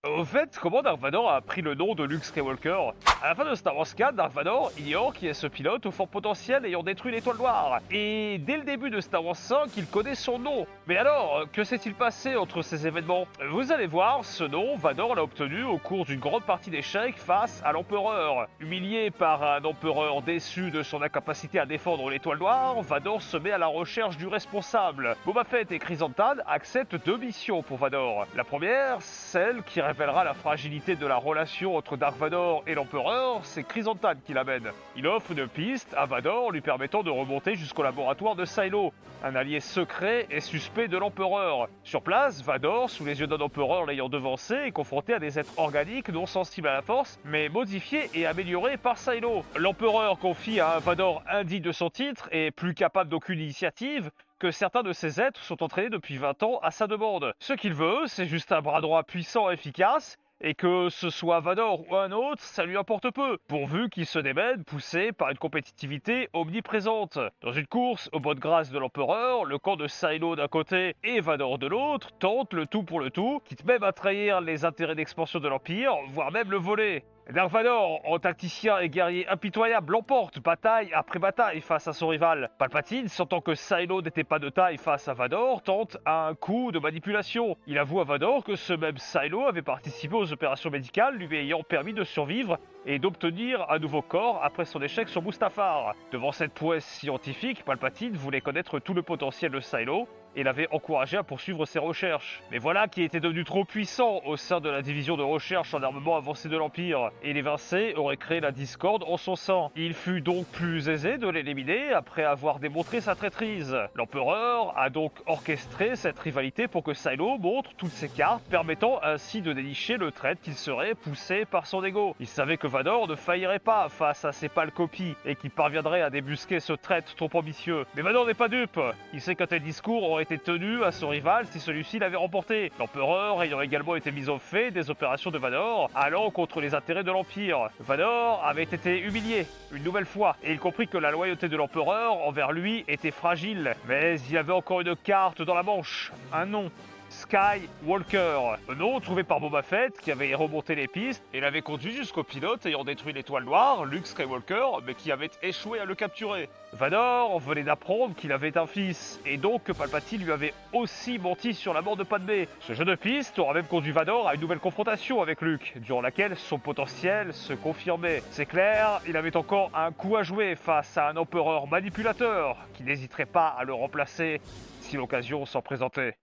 Au fait, comment Dark Vador a pris le nom de Luke Skywalker? À la fin de Star Wars 4, Dark Vador ignore qui est ce pilote au fort potentiel ayant détruit l'étoile noire. Et dès le début de Star Wars 5, il connaît son nom. Mais alors, que s'est-il passé entre ces événements? Vous allez voir, ce nom, Vador l'a obtenu au cours d'une grande partie d'échecs face à l'Empereur. Humilié par un Empereur déçu de son incapacité à défendre l'étoile noire, Vador se met à la recherche du responsable. Boba Fett et Chrysanthemum acceptent deux missions pour Vador. La première, celle qui révélera la fragilité de la relation entre Dark Vador et l'Empereur, c'est Chrysanthemum qui l'amène. Il offre une piste à Vador lui permettant de remonter jusqu'au laboratoire de Silo, un allié secret et suspect de l'Empereur. Sur place, Vador, sous les yeux d'un Empereur l'ayant devancé, est confronté à des êtres organiques non sensibles à la force, mais modifiés et améliorés par Silo. L'Empereur confie à un Vador indigne de son titre et plus capable d'aucune initiative, que certains de ces êtres sont entraînés depuis 20 ans à sa demande. Ce qu'il veut, c'est juste un bras droit puissant et efficace, et que ce soit Vador ou un autre, ça lui importe peu, pourvu qu'il se démène poussé par une compétitivité omniprésente. Dans une course aux bonnes grâces de l'Empereur, le camp de Silo d'un côté et Vador de l'autre tente le tout pour le tout, quitte même à trahir les intérêts d'expansion de l'Empire, voire même le voler. Dark Vador, en tacticien et guerrier impitoyable, l'emporte bataille après bataille face à son rival. Palpatine, sentant que Silo n'était pas de taille face à Vador, tente un coup de manipulation. Il avoue à Vador que ce même Silo avait participé aux opérations médicales lui ayant permis de survivre et d'obtenir un nouveau corps après son échec sur Mustafar. Devant cette prouesse scientifique, Palpatine voulait connaître tout le potentiel de Silo et l'avait encouragé à poursuivre ses recherches. Mais voilà qui était devenu trop puissant au sein de la division de recherche en armement avancé de l'Empire, et l'évincer aurait créé la discorde en son sein. Il fut donc plus aisé de l'éliminer après avoir démontré sa traîtrise. L'Empereur a donc orchestré cette rivalité pour que Silo montre toutes ses cartes, permettant ainsi de dénicher le trait qu'il serait poussé par son ego. Il savait que Vador ne faillirait pas face à ses pâles copies, et qu'il parviendrait à débusquer ce trait trop ambitieux. Mais Vador n'est pas dupe. Il sait qu'un tel discours aurait été tenu à son rival si celui-ci l'avait remporté. L'Empereur ayant également été mis au fait des opérations de Vador allant contre les intérêts de l'Empire. Vador avait été humilié une nouvelle fois et il comprit que la loyauté de l'Empereur envers lui était fragile. Mais il y avait encore une carte dans la manche, un nom. Skywalker, un nom trouvé par Boba Fett qui avait remonté les pistes et l'avait conduit jusqu'au pilote ayant détruit l'étoile noire, Luke Skywalker, mais qui avait échoué à le capturer. Vador venait d'apprendre qu'il avait un fils, et donc que Palpatine lui avait aussi menti sur la mort de Padmé. Ce jeu de piste aura même conduit Vador à une nouvelle confrontation avec Luke, durant laquelle son potentiel se confirmait. C'est clair, il avait encore un coup à jouer face à un empereur manipulateur, qui n'hésiterait pas à le remplacer si l'occasion s'en présentait.